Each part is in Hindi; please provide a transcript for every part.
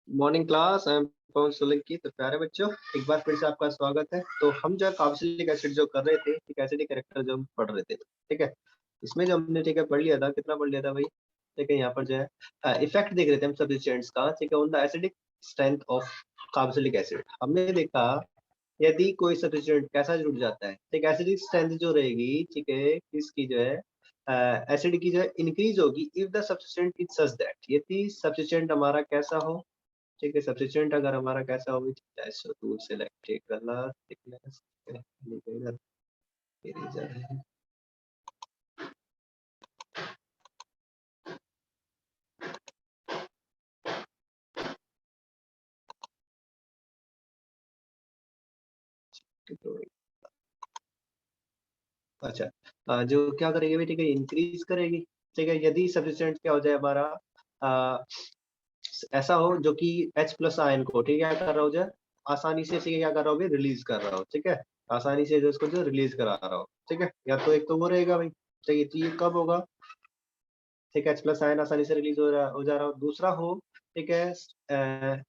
Morning class. आई एम पवन सोलंकी। तो प्यारे बच्चों, एक बार फिर से आपका स्वागत है। तो हम जो कार्बोक्सिलिक एसिड जो कर रहे थे, ठीक है, एसिडिक कैरेक्टर जो हम पढ़ रहे थे, ठीक है, इसमें जो हमने ठीक है पढ़ लिया था, कितना पढ़ लिया था भाई? ठीक है, यहाँ पर जो है इफेक्ट देख रहे थे हम सब्स्टिट्यूएंट्स का, ठीक है, on the acidic strength of carboxylic acid. हमने देखा यदि कोई सब्स्टिट्यूएंट कैसा जुड़ जाता है, ठीक है, एसिडिक स्ट्रेंथ जो रहेगी, ठीक है, इसकी जो है एसिड की जो है इंक्रीज होगी if the substituent is such that, यदि सब्स्टिट्यूएंट हमारा कैसा हो, ठीक है, सब्स्टिट्यूएंट अगर हमारा कैसा होगा, ऐसा टूल सेलेक्ट कलर थिकनेस इधर इरेजर है। तो अच्छा, जो क्या करेगी भाई, ठीक है, इंक्रीज करेगी, ठीक है, यदि सब्स्टिट्यूएंट क्या हो जाए हमारा, आ, ऐसा हो जो कि H प्लस आयन को, ठीक है, क्या कर रहा हो जाए, आसानी से क्या कर रहा हो, रिलीज कर रहा हो, ठीक है, आसानी से जो इसको जो रिलीज करा रहा हो, ठीक है, या तो एक तो वो रहेगा भाई, ठीक है, तो ये कब होगा, ठीक है, H प्लस आयन आसानी से रिलीज हो जा रहा हो। दूसरा हो, ठीक है,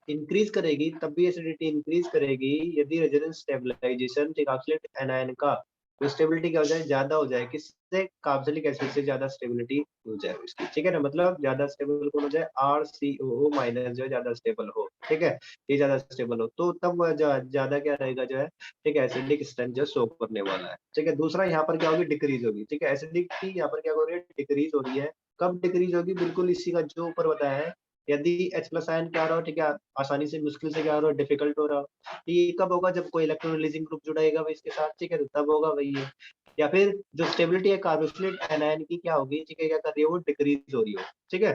इंक्रीज करेगी, तब भी एसिडिटी इंक्रीज करेगी यदि रेजोनेंस स्टेबलाइजेशन, ठीक है, ऑक्सीडेट एनायन का जो स्टेबिलिटी क्या हो जाए, ज्यादा हो जाए, किससे, कार्बोक्सिलिक एसिड से ज्यादा स्टेबिलिटी हो जाए उसकी, ठीक है ना, मतलब ज्यादा स्टेबल कौन हो जाए, RCOO माइनस जो है ज्यादा स्टेबल हो, ठीक है, ये ज्यादा स्टेबल हो, तो तब वह ज्यादा क्या रहेगा जो है, ठीक है, एसिडिक स्ट्रेंथ जो शो करने वाला है, ठीक है। दूसरा यहाँ पर क्या होगी, डिक्रीज होगी, ठीक है, एसिडिटी यहाँ पर क्या हो रही है, डिक्रीज हो रही है। कब डिक्रीज होगी, बिल्कुल इसी का जो ऊपर बताया है, यदि H प्लस आयन क्या हो रहा हो, ठीक है, आसानी से मुश्किल से क्या हो रहा हो, डिफिकल्ट हो रहा हो, तो ये कब होगा, जब कोई इलेक्ट्रॉन रिलीजिंग ग्रुप जुड़ेगा भाई इसके साथ, ठीक है, तो तब होगा भाई ये। या फिर जो स्टेबिलिटी है कार्बोक्सिलिक एनायन की क्या होगी, ठीक है, क्या कर रही है, वो डिक्रीज हो रही हो, ठीक है,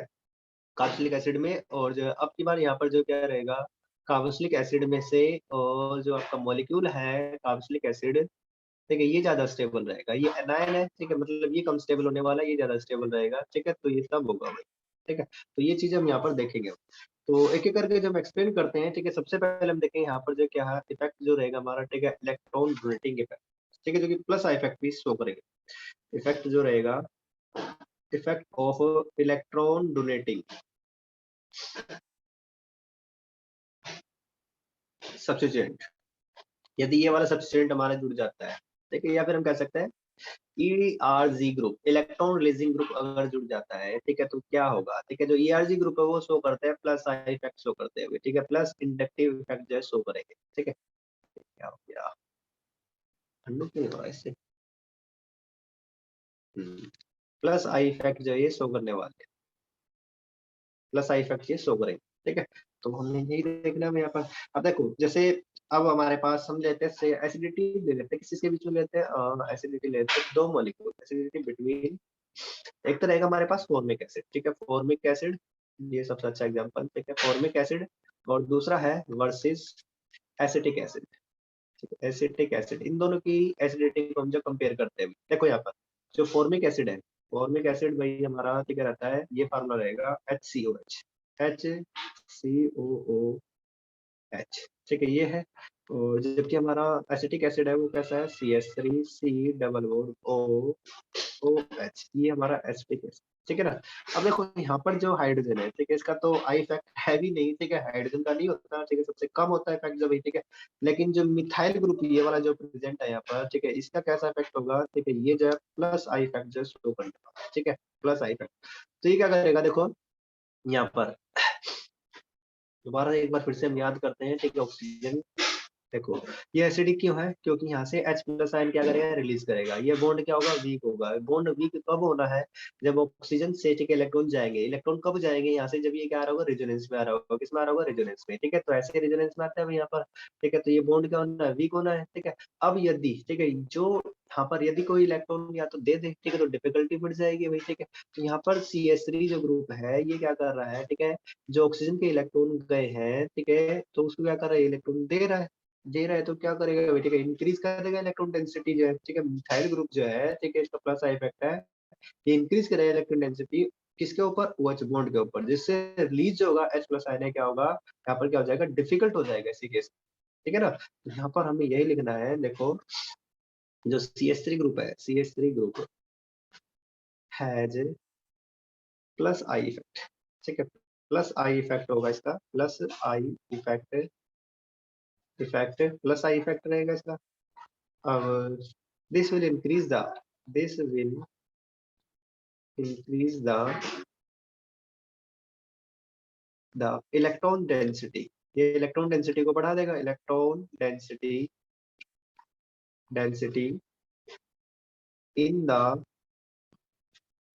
कार्बोक्सिलिक एसिड में। और जो अब की बार यहाँ पर जो क्या रहेगा, कार्बोक्सिलिक एसिड में से, और जो आपका मॉलिक्यूल है कार्बोक्सिलिक एसिड, ठीक है, ये ज्यादा स्टेबल रहेगा, ये एनायन है, ठीक है, मतलब ये कम स्टेबल होने वाला है, ये ज्यादा स्टेबल रहेगा, ठीक है, तो ये सब होगा भाई, ठीक है, तो ये चीजें हम यहाँ पर देखेंगे। तो एक एक करके जब एक्सप्लेन करते हैं, ठीक है, सबसे पहले हम देखेंगे यहाँ पर जो क्या है इफेक्ट जो रहेगा हमारा, ठीक है, इलेक्ट्रॉन डोनेटिंग इफेक्ट, ठीक है, जो कि प्लस आई इफेक्ट भी शो करेगा। इफेक्ट जो रहेगा, effect of electron donating substituent, यदि ये वाला सब्स्टिट्यूएंट हमारा जुड़ जाता है, ठीक है, या फिर हम कह सकते हैं ERG group, electron releasing group अगर जुड़ जाता है, ठीक है, तो क्या होगा, ठीक है, जो ERG ग्रुप है वो शो करते हैं प्लस आई इफेक्ट शो करते हुए, ठीक है, प्लस इंडक्टिव इफेक्ट जो है शो करेंगे, ठीक है। क्या हो गया, ठंडू क्यों हो रहा है इससे, प्लस आई इफेक्ट जो है ये शो करने वाले, प्लस आई इफेक्ट ये शो करेंगे, ठीक है। तो हमने यही देखना है यहाँ पर। अब देखो, जैसे अब हमारे पास हम लेते हैं एसिडिटी ले लेते हैं, किसी के बीच में लेते हैं एसिडिटी लेते हैं, दो मॉलिक्यूल एसिडिटी बिटवीन, एक तो रहेगा हमारे पास फॉर्मिक एसिड, ठीक है, फॉर्मिक एसिड, ये सबसे अच्छा एग्जांपल, ठीक है, फॉर्मिक एसिड। और दूसरा है वर्सेस एसिटिक एसिड, ठीक है, एसिटिक एसिड, इन दोनों की एसिडिटी को हम जब कंपेयर करते हैं, देखो यहाँ पर जो फॉर्मिक एसिड है, फॉर्मिक एसिड भाई हमारा ठीक है रहता है, ये फार्मूला रहेगा HCOH, HCOOH, ठीक है, ये है। और जबकि हमारा एसिटिक एसिड है वो कैसा है, CH3C डबल बॉन्ड OH, ये हमारा एसिटिक एसिड, ठीक है ना। अब देखो यहाँ पर जो हाइड्रोजन है, ठीक है, इसका तो आई इफेक्ट है भी नहीं, ठीक है, हाइड्रोजन का नहीं होता, ठीक है, सबसे कम होता है इफेक्ट जब, ठीक है। लेकिन जो मिथाइल ग्रुप ये वाला जो प्रेजेंट है यहाँ पर, ठीक है, इसका कैसा इफेक्ट होगा, ठीक है, ये जो है प्लस आई इफेक्ट जो शो करने, ठीक है, प्लस आई इफेक्ट। तो ये क्या करेगा, देखो यहाँ पर दोबारा एक बार फिर से हम याद करते हैं, ठीक है, ऑक्सीजन, देखो ये एसिडिक क्यों है, क्योंकि यहाँ से H प्लस आयन क्या करेगा, रिलीज करेगा, ये बॉन्ड क्या होगा, वीक होगा। बॉन्ड वीक कब होना है, जब ऑक्सीजन से, ठीक है, इलेक्ट्रॉन जाएंगे, इलेक्ट्रॉन कब जाएंगे यहाँ से, जब ये क्या आ रहा होगा, रेजोनेंस में आ रहा होगा, किस में आ रहा होगा, रेजोनेंस में, ठीक है, तो ऐसे रेजोनेंस में आता है यहाँ पर, ठीक है, तो ये बॉन्ड क्या होना है, वीक होना है, ठीक है। अब यदि, ठीक है, जो यहाँ पर यदि कोई इलेक्ट्रॉन या तो दे दे, ठीक है, तो डिफिकल्टी बढ़ जाएगी भाई, ठीक है, तो यहाँ पर CH3 जो ग्रुप है ये क्या कर रहा है, ठीक है, जो ऑक्सीजन के इलेक्ट्रॉन गए हैं, ठीक है, तो उसको क्या कर रहा है, इलेक्ट्रॉन दे रहा है, तो क्या करेगा भाई, ठीक है, इंक्रीज कर देगा इलेक्ट्रॉन डेंसिटी जो है, ठीक है, मिथाइल ग्रुप जो है, ठीक है, इसका प्लस इफेक्ट है, ये इंक्रीज करेगा इलेक्ट्रॉन डेंसिटी किसके ऊपर, OH बॉन्ड के ऊपर, जिससे रिलीज जो होगा H प्लस आयन क्या होगा, यहाँ पर क्या हो जाएगा, डिफिकल्ट हो जाएगा इसी केस, ठीक है ना। तो यहाँ पर हमें यही लिखना है, देखो जो CH3 ग्रुप है, CH3 group has plus I effect, ठीक है, प्लस आई इफेक्ट होगा इसका, plus I effect, effect plus I effect रहेगा इसका। अब this will increase the, this will increase the electron density, ये इलेक्ट्रॉन डेंसिटी को बढ़ा देगा, electron density, density in the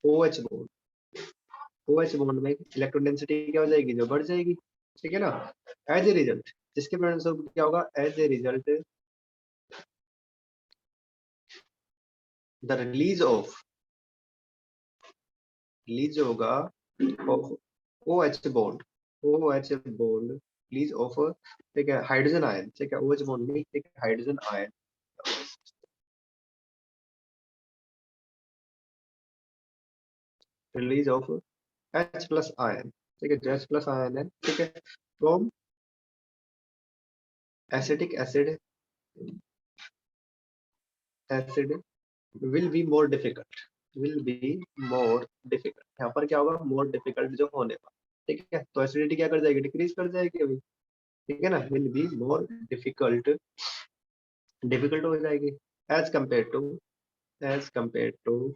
OH bond, OH bond में इलेक्ट्रॉन डेंसिटी क्या हो जाएगी, जो बढ़ जाएगी, ठीक है ना। एज ए रिजल्ट, जिसके परिणामस्वरूप क्या होगा, as a result the release of, release होगा of OH bond, OH bond release of, ठीक है, हाइड्रोजन आयन, ठीक है, OH बॉन्ड में एक hydrogen ion, release of H plus ion, ठीक है, जो H प्लस आयन है, ठीक है, from acetic acid, acid will be more difficult, will be more difficult, यहाँ पर क्या होगा, मोर डिफिकल्ट जो होने वाला, ठीक है, तो एसिडिटी क्या कर जाएगी, डिक्रीज कर जाएगी अभी, ठीक है ना, will be more difficult, difficult हो जाएगी as compare to, as compare to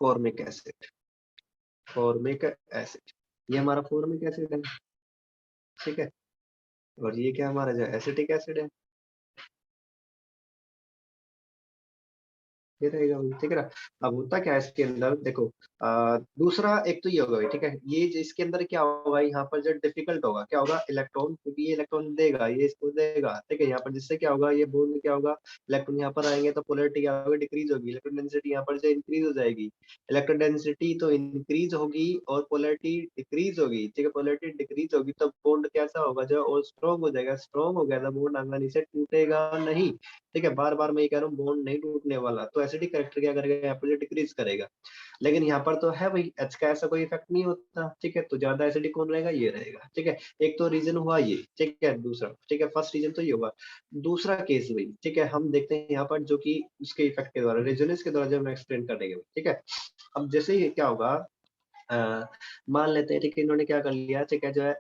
formic acid, formic acid, ये हमारा फॉर्मिक एसिड है, ठीक है, और ये क्या हमारा जो एसिटिक एसिड है, ये रहेगा वही, ठीक है ना। अब होता क्या है इसके अंदर, देखो दूसरा एक तो ये होगा, ठीक है, ये इसके अंदर क्या होगा, यहाँ पर जो डिफिकल्ट होगा क्या होगा, इलेक्ट्रॉन, क्योंकि ये इलेक्ट्रॉन देगा, ये इसको देगा, ठीक है, यहाँ पर जिससे क्या होगा, ये बॉन्ड में क्या होगा, इलेक्ट्रॉन यहाँ पर आएंगे तो पोलैरिटी क्या होगी, डिक्रीज होगी, इलेक्ट्रॉन डेंसिटी यहाँ पर जो इंक्रीज हो जाएगी, इलेक्ट्रॉन डेंसिटी तो इंक्रीज होगी और पोलैरिटी डिक्रीज होगी, ठीक है, पोलैरिटी डिक्रीज होगी तो बॉन्ड कैसा होगा, जो और स्ट्रॉन्ग हो जाएगा, स्ट्रॉन्ग हो गया तो बॉन्ड आसानी से टूटेगा नहीं, ठीक है, बार बार मैं ये कह रहा हूँ बॉन्ड नहीं टूटने वाला, तो एसिडिक कैरेक्टर क्या करेगा, यहाँ पर डिक्रीज करेगा, लेकिन यहाँ पर तो है भाई एच का ऐसा कोई इफेक्ट नहीं होता, ठीक है, तो ज्यादा एसिडिक कौन रहेगा, ये रहेगा, ठीक है, एक तो रीजन हुआ ये, ठीक है, दूसरा, ठीक है, फर्स्ट रीजन तो ये हुआ, दूसरा केस भाई, ठीक है, हम देखते हैं यहाँ पर जो कि उसके इफेक्ट के द्वारा, रेजोनेंस के द्वारा जब हम एक्सप्लेन करेंगे, ठीक है, अब जैसे ही क्या होगा, मान लेते हैं, ठीक है, इन्होंने क्या कर लिया, ठीक है, जो है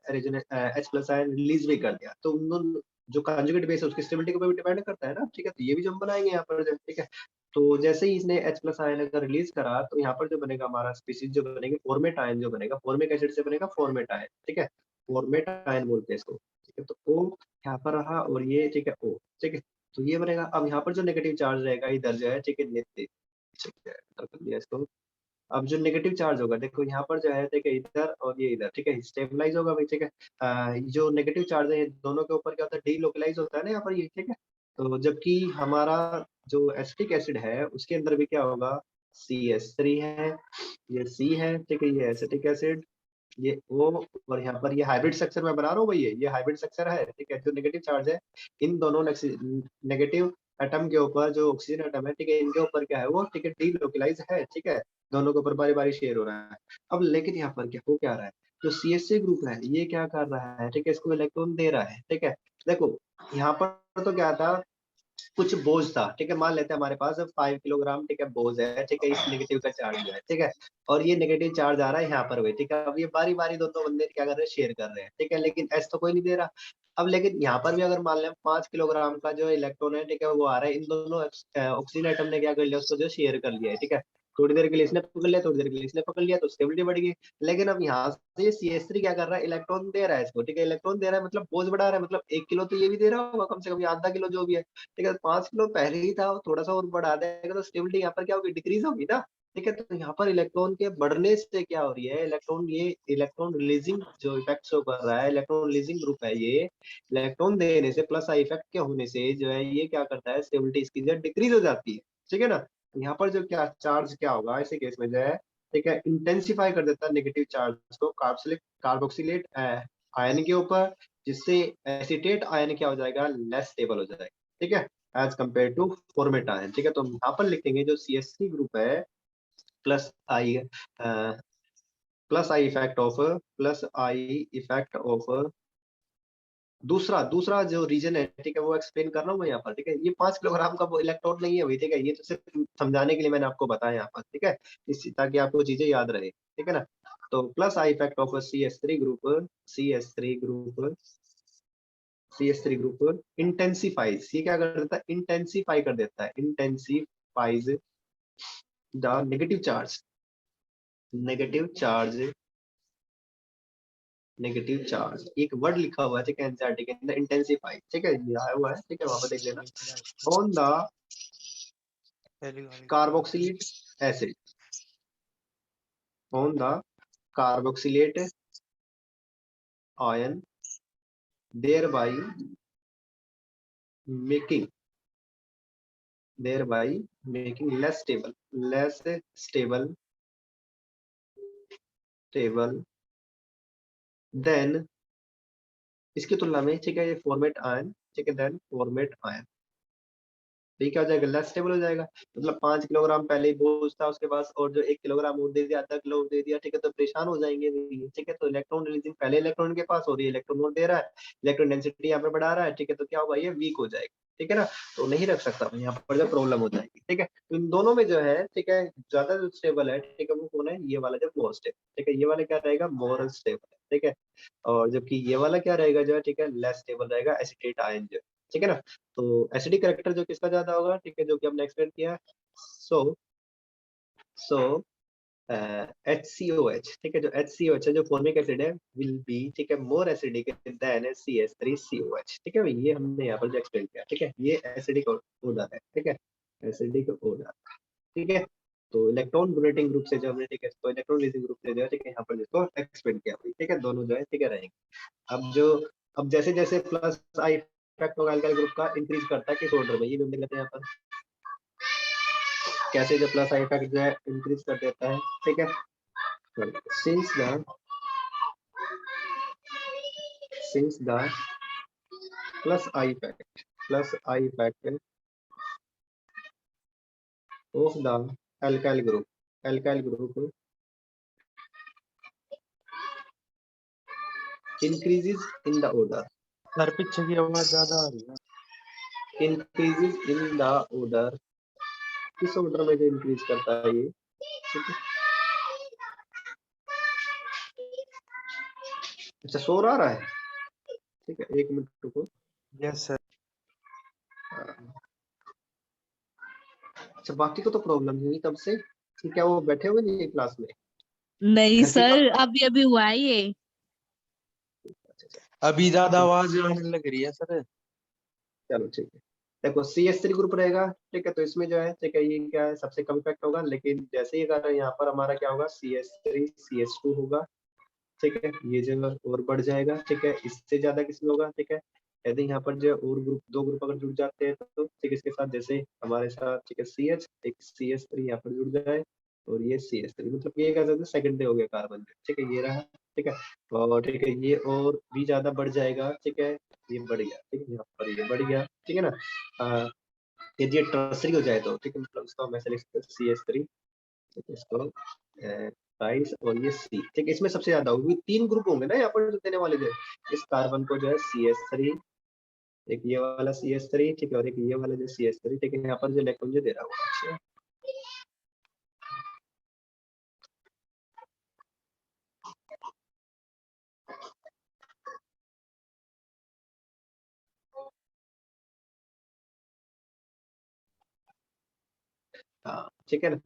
H प्लस आयन रिलीज भी कर दिया, तो उन दोनों जो कंजुगेट बेस है उसकी स्टेबिलिटी के ऊपर भी डिपेंड करता है ना, ठीक है, तो ये भी जो हम बनाएंगे यहाँ पर, ठीक है, तो जैसे ही इसने H प्लस आयन अगर रिलीज करा, तो यहाँ पर जो बनेगा हमारा स्पीसीज जो बनेगी, फॉर्मेट आयन जो बनेगा, फॉर्मिक एसिड से बनेगा फॉर्मेट आयन, ठीक है, फॉर्मेट आयन बोलते हैं इसको, ठीक है, तो O यहाँ पर रहा और ये, ठीक है, O, ठीक है, तो ये बनेगा, अब यहाँ पर जो नेगेटिव चार्ज रहेगा इधर जो है, ठीक है, नित्य, ठीक है, कर दिया इसको, अब जो नेगेटिव चार्ज होगा, देखो यहाँ पर जो है, ठीक है, इधर और ये इधर, ठीक है, स्टेबलाइज होगा भाई, ठीक है, जो नेगेटिव चार्ज है ये दोनों के ऊपर क्या होता है, डीलोकलाइज होता है ना यहाँ पर ये, ठीक है, तो जबकि हमारा जो एसिटिक एसिड है उसके अंदर भी क्या होगा, CH3 है, ये C है, ठीक है, ये एसिटिक एसिड, ये O, और यहाँ पर ये हाइब्रिड स्ट्रक्चर में बना रहा हूँ भाई, ये हाइब्रिड स्ट्रक्चर है, ठीक है, जो नेगेटिव चार्ज है इन दोनों नेगेटिव एटम के ऊपर, जो ऑक्सीजन एटम है, ठीक है, इनके ऊपर क्या है वो, ठीक है, डीलोकलाइज है, ठीक है, दोनों के ऊपर बारी बारी शेयर हो रहा है। अब लेकिन यहाँ पर क्या हो, क्या रहा है, जो CH3 ग्रुप है ये क्या कर रहा है, ठीक है, इसको इलेक्ट्रॉन दे रहा है, ठीक है, देखो यहाँ पर तो क्या था, कुछ बोझ था, ठीक है, मान लेते हैं हमारे पास 5 किलोग्राम, ठीक है, बोझ है, ठीक है, इस नेगेटिव का चार्ज है, ठीक है, और ये नेगेटिव चार्ज आ रहा है यहाँ पर हुए, ठीक है, अब ये बारी बारी दोनों बंदे क्या कर रहे हैं, शेयर कर रहे हैं, ठीक है, लेकिन एस तो कोई नहीं दे रहा, अब लेकिन यहाँ पर भी अगर मान लें 5 किलोग्राम का जो इलेक्ट्रॉन है, ठीक है, वो आ रहा है, इन दोनों ऑक्सीजन एटम ने क्या कर लिया, उसको जो शेयर कर लिया है, ठीक है, थोड़ी देर के लिए इसने पकड़ लिया, थोड़ी देर के लिए इसने पकड़ लिया, तो स्टेबिलिटी बढ़ गई, लेकिन अब यहाँ से CH3 क्या कर रहा है, इलेक्ट्रॉन दे रहा है इसको, ठीक है, इलेक्ट्रॉन दे रहा है मतलब बोझ बढ़ा रहा है, मतलब 1 किलो तो ये भी दे रहा होगा कम से कम, आधा किलो जो भी है, ठीक है, 5 किलो पहले ही था, थोड़ा सा और बढ़ा देगा तो स्टेबिलिटी यहाँ पर क्या होगी, डिक्रीज होगी ना, ठीक है, तो यहाँ पर इलेक्ट्रॉन के बढ़ने से क्या हो रही है, इलेक्ट्रॉन, ये इलेक्ट्रॉन रिलीजिंग जो इफेक्ट शो कर रहा है, इलेक्ट्रॉन रिलीजिंग ग्रुप है ये, इलेक्ट्रॉन देने से प्लस आई इफेक्ट के होने से जो है ये क्या करता है, स्टेबिलिटी इसकी जो डिक्रीज हो जाती है, ठीक है ना, यहाँ पर जो क्या चार्ज क्या होगा ऐसे केस में जो है, ठीक है, इंटेंसिफाई कर देता है नेगेटिव चार्ज को कार्बोक्सिलेट आयन के ऊपर, जिससे एसिटेट आयन क्या हो जाएगा, लेस स्टेबल हो जाएगा, ठीक है, as compare to formate ion, ठीक है, तो हम यहाँ पर लिखेंगे जो CH3 ग्रुप है, plus I, plus I effect of, plus I effect of दूसरा दूसरा जो रीजन है, ठीक है, वो एक्सप्लेन कर रहा हूँ मैं यहाँ पर, ठीक है। ये 5 किलोग्राम का वो इलेक्ट्रोड नहीं है भाई, ठीक है, ये तो सिर्फ समझाने के लिए मैंने आपको बताया यहाँ पर, ठीक है, ताकि आपको चीजें याद रहे, ठीक है ना। तो plus I effect of CH3 group, CH3 group, CH3 group intensifies, ये क्या कर देता है, इंटेंसिफाई कर देता है, intensifies the negative charge, negative charge, negative charge, एक वर्ड लिखा हुआ है, ठीक है, एनसीईआरटी के अंदर, इंटेंसिफाई, ठीक है, ये आया हुआ है, ठीक है, वहां पर देख लेना। On the carboxylate acid, on the carboxylate ion, thereby making, thereby making less stable, less stable, stable then, इसकी तुलना में, ठीक है, ये फॉर्मेट आयन, ठीक है, देन फॉर्मेट आयन, तो ये क्या हो जाएगा, लेस स्टेबल हो जाएगा। मतलब 5 किलोग्राम पहले ही बोझ था उसके पास, और जो 1 किलोग्राम और दे दिया, आधा किलो दे दिया, ठीक है, तो परेशान हो जाएंगे भी, ठीक है। तो इलेक्ट्रॉन रिलीजिंग पहले इलेक्ट्रॉन के पास, और ये इलेक्ट्रॉन और दे रहा है, इलेक्ट्रॉन डेंसिटी यहाँ पर बढ़ा रहा है, ठीक है, तो क्या होगा, ये वीक हो जाएगा, ठीक है ना। तो नहीं रख सकता मैं यहाँ पर, जो प्रॉब्लम हो जाएगी, ठीक है। तो इन दोनों में जो है, ठीक है, ज्यादा जो स्टेबल है, ठीक है, वो कौन है, ये वाला जो मोर स्टेबल, ठीक है, ये वाला क्या रहेगा, मोर स्टेबल, ठीक है। और जबकि ये वाला क्या रहेगा, जो है, ठीक है, लेस स्टेबल रहेगा, एसिटेट आयन जो, ठीक है ना। तो एसिडिक करेक्टर जो किसका ज्यादा होगा, ठीक है, जो कि हमने एक्सप्लेन किया। सो सो HCOH, ठीक है, जो HCOH है, जो फॉर्मिक एसिड है, विल बी, ठीक है, मोर एसिडिक देन CH3COH, ठीक है भाई, ये हमने यहाँ पर जो एक्सप्लेन किया, ठीक है, ये एसिडिक ओडर है, ठीक है, एसिडिक ओडर, ठीक है। तो इलेक्ट्रॉन डोनेटिंग ग्रुप से जो हमने, ठीक है, तो इलेक्ट्रॉन रिलीजिंग ग्रुप से जो है, ठीक है, यहाँ पर जिसको एक्सप्लेन किया, ठीक है, दोनों जो है, ठीक है, रहेंगे। अब जो, अब जैसे जैसे प्लस आई इफेक्ट होगा अल्काइल ग्रुप का, इंक्रीज करता है किस ऑर्डर में, ये भी हम देख लेते हैं यहाँ पर, कैसे जो प्लस आई इफेक्ट जो है इंक्रीज कर देता है, ठीक है। Since the plus I effect, plus I effect of the alkyl group, alkyl group increases in the order, sir पीछे की आवाज ज्यादा आ रही है। increases in the order, किस ऑर्डर में जो इंक्रीज करता है ये, ठीक है। अच्छा, शोर आ रहा है, ठीक है, 1 मिनट रुको। Yes sir. अच्छा, बाकी को तो प्रॉब्लम नहीं हुई तब से, ठीक है, वो बैठे हुए नहीं क्लास में, नहीं घर के सर, काम। अभी अभी हुआ है ये। अभी ज्यादा आवाज आने लग रही है सर। चलो ठीक है, देखो CH3 ग्रुप रहेगा, ठीक है, तो इसमें जो है, ठीक है, ये क्या है, सबसे कम इफेक्ट होगा, लेकिन जैसे ही अगर यहाँ पर हमारा क्या होगा, CH3 CH2 होगा, ठीक है, ये जो और बढ़ जाएगा, ठीक है, इससे ज्यादा किसमें होगा, ठीक है। यदि यहाँ पर जो और ग्रुप, दो ग्रुप अगर जुड़ जाते हैं तो ठीक, इसके साथ जैसे हमारे साथ, ठीक है, CH, एक CH3 यहाँ पर जुड़ जाए, और ये CH3, मतलब ये क्या कहते हैं, सेकेंडरी हो गया कार्बन, ठीक है, ये रहा, ठीक है। और ठीक है, ये और भी ज्यादा बढ़ जाएगा, ठीक है, ये बढ़ गया, ठीक है, यहाँ पर ये बढ़ गया, ठीक है ना। यदि ये टर्सरी हो जाए तो, ठीक है, मतलब इसको हम ऐसे लिख सकते हैं, CH3, ठीक है, इसको राइस, और ये C, ठीक है, इसमें सबसे ज्यादा होगी, 3 ग्रुप होंगे ना यहाँ पर जो देने वाले, जो इस कार्बन को जो है CH3, एक ये वाला CH3, ठीक है, और एक ये वाला जो CH3, ठीक है, यहाँ पर जो इलेक्ट्रॉन जो दे रहा होगा, अच्छा। हाँ, ठीक है ना।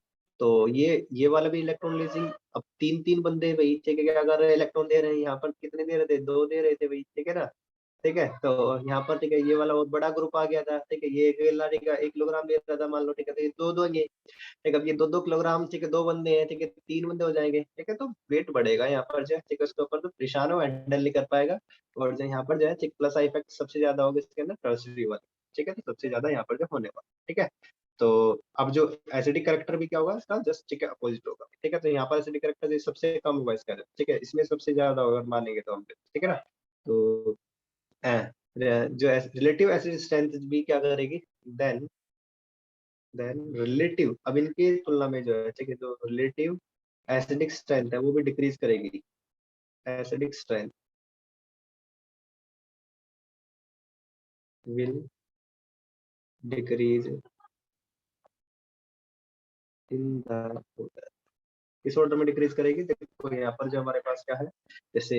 तो ये वाला भी इलेक्ट्रॉन लीजिंग, अब 3 3 बंदे भाई, ठीक है, अगर इलेक्ट्रॉन दे रहे हैं, यहाँ पर कितने दे रहे थे, 2 दे रहे थे भाई, ठीक है ना। ठीक है, तो यहाँ पर, ठीक है, ये वाला बहुत बड़ा ग्रुप आ गया था, ठीक है, ये अकेला, ठीक है, 1 किलोग्राम दे रहा था मान लो, ठीक है, तो ये 2 देंगे, ठीक है, अब ये 2 2 किलोग्राम, ठीक है, 2 बंदे हैं, ठीक है, 3 बंदे हो जाएंगे, ठीक है, तो वेट बढ़ेगा यहाँ पर जो है, ठीक है, उसके ऊपर तो परेशान हो, हैंडल नहीं कर पाएगा। और जो यहाँ पर जो है, ठीक, प्लस आई इफेक्ट सबसे ज्यादा होगा इसके अंदर, टर्सरी वाला, ठीक है, तो सबसे ज्यादा यहाँ पर जो होने वाला, ठीक है। तो अब जो एसिडिक करेक्टर भी क्या होगा इसका, जस्ट, ठीक है, अपोजिट होगा, ठीक है, तो यहाँ पर एसिडिक करेक्टर सबसे कम होगा इसका, ठीक है, इसमें सबसे ज्यादा होगा मानेंगे तो हम, ठीक है ना। तो जो रिलेटिव एसिड स्ट्रेंथ भी क्या करेगी, देन रिलेटिव, अब इनकी तुलना में जो है, ठीक है, जो रिलेटिव एसिडिक स्ट्रेंथ है वो भी डिक्रीज करेगी, acidic strength, will decrease in the order। किस ऑर्डर में डिक्रीज करेगी? देखो यहाँ पर जो हमारे पास क्या है, जैसे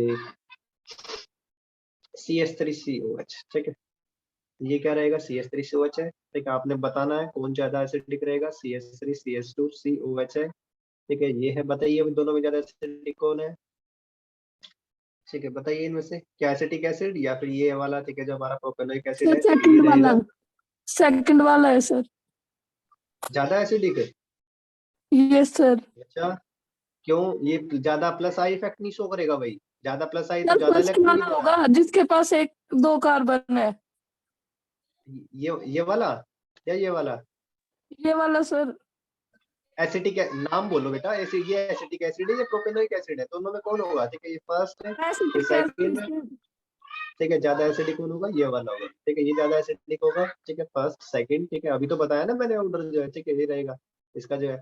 CH3COH, ठीक है, ये क्या रहेगा? CH3COH है, ठीक है, आपने बताना है कौन ज्यादा एसिडिक रहेगा, CH3 CH2 COH है, ठीक है, ये है। बताइए अभी दोनों में ज्यादा एसिडिक कौन है? ठीक है, बताइए इनमें से क्या एसिटिक एसिड या फिर ये वाला, ठीक है, जो हमारा प्रोपेनोइक एसिड है, ठीक है, ये रहेगा सेकंड वाला है सर। ज्यादा एसिडिक है। Yes sir. अच्छा, क्यों? ये ज्यादा प्लस आई इफेक्ट नहीं शो करेगा भाई, ज्यादा प्लस आई तो सर ज्यादा फर्स्ट इलेक्ट्रॉन वाला होगा जिसके पास एक दो कार्बन है। ये वाला या ये वाला? ये वाला सर। एसिटिक नाम बोलो बेटा, एसिड, ये एसिटिक एसिड है, ये प्रोपेनोइक एसिड है, दोनों में कौन होगा? ठीक है, ये फर्स्ट है, ये सेकंड है, ठीक है, ज्यादा एसिडिक कौन होगा? ये वाला होगा, ठीक है, ये ज्यादा एसिडिक होगा, ठीक है, फर्स्ट सेकंड, ठीक है, अभी तो बताया ना मैंने ऑर्डर जो है, ठीक है, ये रहेगा इसका जो है,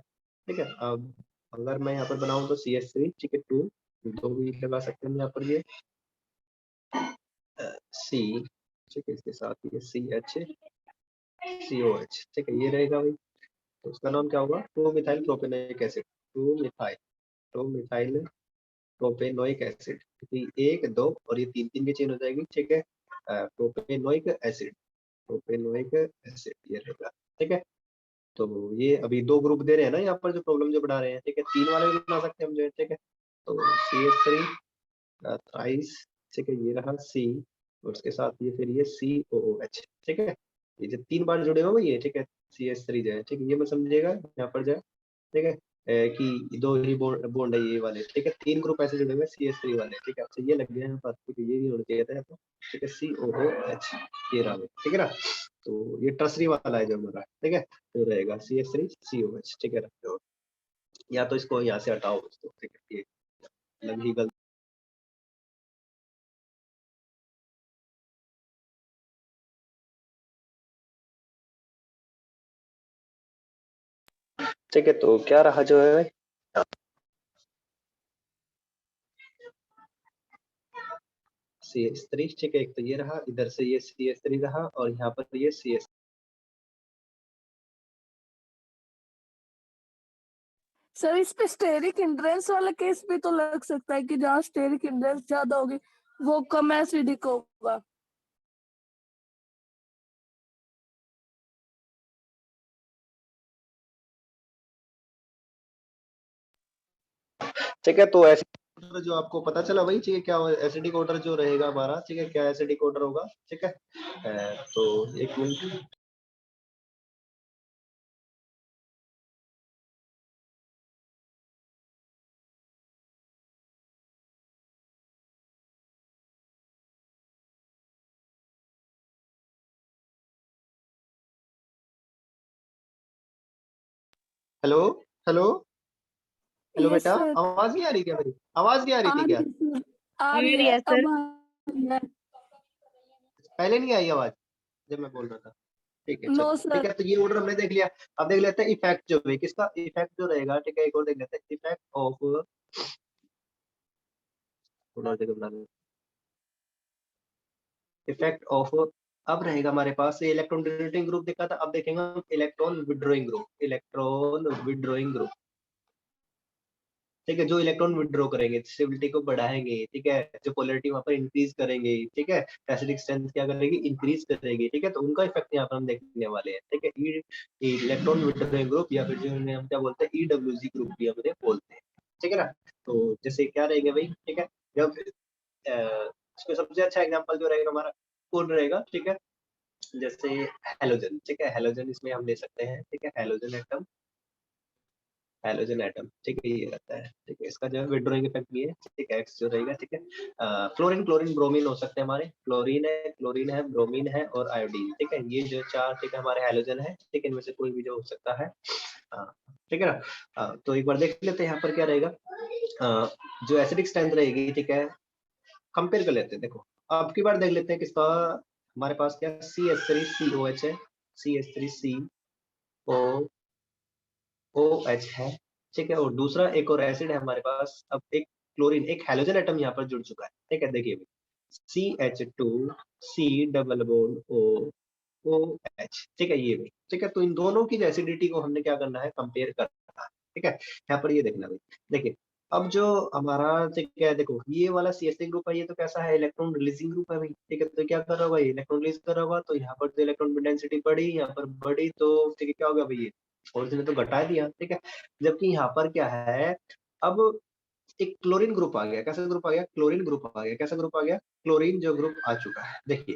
ठीक है। अब अगर मैं यहाँ पर बनाऊं तो CH3, ठीक है, 2 दो भी लगा सकते हैं यहाँ पर, ये C, ठीक है, इसके साथ ये CH COH, ठीक है, ये रहेगा भाई, तो उसका नाम क्या होगा? 2 methyl propanoic acid, 2 methyl propanoic acid, एक दो और ये तीन तीन की चेन हो जाएगी, ठीक है, प्रोपेनोइक एसिड ये रहेगा, ठीक है। तो ये अभी दो ग्रुप दे रहे हैं ना यहाँ पर, जो प्रॉब्लम जो बढ़ा रहे हैं, ठीक है, 3 वाले भी बना सकते हैं हम जो है, ठीक है। तो CH3 थ्राइस, ठीक है, ये रहा C और उसके साथ ये फिर ये COOH, ठीक है, ये जो 3 बार जुड़े हुए ये, ठीक है, CH3 जो है, ठीक है, ये मैं समझिएगा यहाँ पर जो है, ठीक है, कि दो ही बॉन्ड है ये वाले, ठीक है, 3 ग्रुप ऐसे जुड़े हुए CH3 वाले, ठीक है। अच्छा, ये लग गया यहाँ पर, ठीक है, ये नहीं होना चाहिए था यहाँ पर, ठीक है, COOH ये रहा, ठीक है ना। तो ये टर्सरी वाला है जो हमारा, ठीक है, तो रहेगा CH3 COH, ठीक है, रखते हो, या तो इसको यहाँ से हटाओ दोस्तों, ठीक है, ये अलग ही गलत, ठीक है। तो क्या रहा जो है CH3, ठीक है, एक तो ये रहा, इधर से ये CH3 रहा और यहाँ पर ये CH, सर इस पे स्टेरिक हिंड्रेंस वाला केस भी तो लग सकता है कि जहाँ स्टेरिक हिंड्रेंस ज्यादा होगी वो कम एसिडिक होगा। ठीक है। तो ऐसे जो आपको पता चला वही चाहिए, क्या एसिडिक ऑर्डर जो रहेगा हमारा, ठीक है, क्या एसिडिक ऑर्डर होगा, ठीक है। तो एक minute, hello hello hello yes बेटा, सर। आवाज नहीं आ रही क्या? मेरी आवाज नहीं आ रही थी क्या? आ रही है यस सर। अब आ रही है। पहले नहीं आई आवाज जब मैं बोल रहा था? ठीक है, नो चलो, ठीक सर। है, तो ये ऑर्डर हमने देख लिया। अब देख लेते हैं इफेक्ट जो है, किसका इफेक्ट जो रहेगा, ठीक है, एक और देख लेते हैं इफेक्ट ऑफ, थोड़ा जगह बना लेते, इफेक्ट ऑफ, अब रहेगा हमारे पास ये इलेक्ट्रॉन डोनेटिंग ग्रुप देखा था, अब देखेंगे हम इलेक्ट्रॉन विड्रॉइंग ग्रुप, ठीक है, जो इलेक्ट्रॉन विड्रॉ करेंगे, स्टेबिलिटी को बढ़ाएंगे, ठीक है, जो पोलैरिटी वहां पर इंक्रीज करेंगे, ठीक है, एसिडिक स्ट्रेंथ क्या करेगी? इंक्रीज करेगी, ठीक है, तो उनका इफेक्ट यहाँ पर हम देखने वाले हैं, ठीक है। इलेक्ट्रॉन विड्रॉइंग ग्रुप या फिर जो हम क्या बोलते हैं, EWG ग्रुप भी हम उन्हें बोलते हैं, ठीक है ना। तो जैसे क्या रहेंगे भाई, ठीक है, जब इसको सबसे अच्छा एग्जाम्पल जो रहेगा हमारा कौन रहेगा, ठीक है, जैसे हेलोजन, ठीक है, हेलोजन इसमें हम ले सकते हैं, ठीक है, हेलोजन एटम, ठीक है, ये रहता है, ठीक है, इसका जो है विड्रॉइंग इफेक्ट भी है, ठीक है, एक्स जो रहेगा, ठीक है। फ्लोरीन क्लोरीन ब्रोमीन हो सकते हैं हमारे, क्लोरीन है ब्रोमीन है और आयोडीन, ठीक है, ये जो चार, ठीक है, हमारे हेलोजन है, ठीक है, इनमें से कोई भी जो हो सकता है, ठीक है ना। तो एक बार देख लेते हैं यहाँ पर क्या रहेगा, जो एसिडिक स्ट्रेंथ रहेगी, ठीक है, कंपेयर कर लेते हैं। देखो अब की बार देख लेते हैं किसका, हमारे पास क्या CH3COH है, CH3COOH है, ठीक है, और दूसरा एक और एसिड है हमारे पास, अब एक क्लोरीन, एक हेलोजन एटम यहाँ पर जुड़ चुका है, ठीक है, देखिए CH2C double bond O OH, ठीक है, ये भी ठीक है। तो इन दोनों की जो एसिडिटी को हमने क्या करना है, कंपेयर करना है, ठीक है। यहाँ पर ये देखना भाई, देखिए अब जो हमारा ठीक है, देखो ये वाला CH3 ग्रुप है, ये तो कैसा है, इलेक्ट्रॉन रिलीजिंग ग्रुप है भाई, ठीक है। तो क्या कर रहा होगा, इलेक्ट्रॉन रिलीज कर रहा होगा, तो यहाँ पर जो इलेक्ट्रॉन डेंसिटी बढ़ी, यहाँ पर बढ़ी, तो ठीक है क्या हो गया भाई, ये ओरिजिन तो घटा दिया, ठीक है। जबकि यहाँ पर क्या है, अब एक क्लोरीन ग्रुप आ गया, कैसा ग्रुप आ गया, क्लोरीन ग्रुप आ गया, कैसा ग्रुप आ गया, क्लोरीन जो ग्रुप आ चुका है। देखिए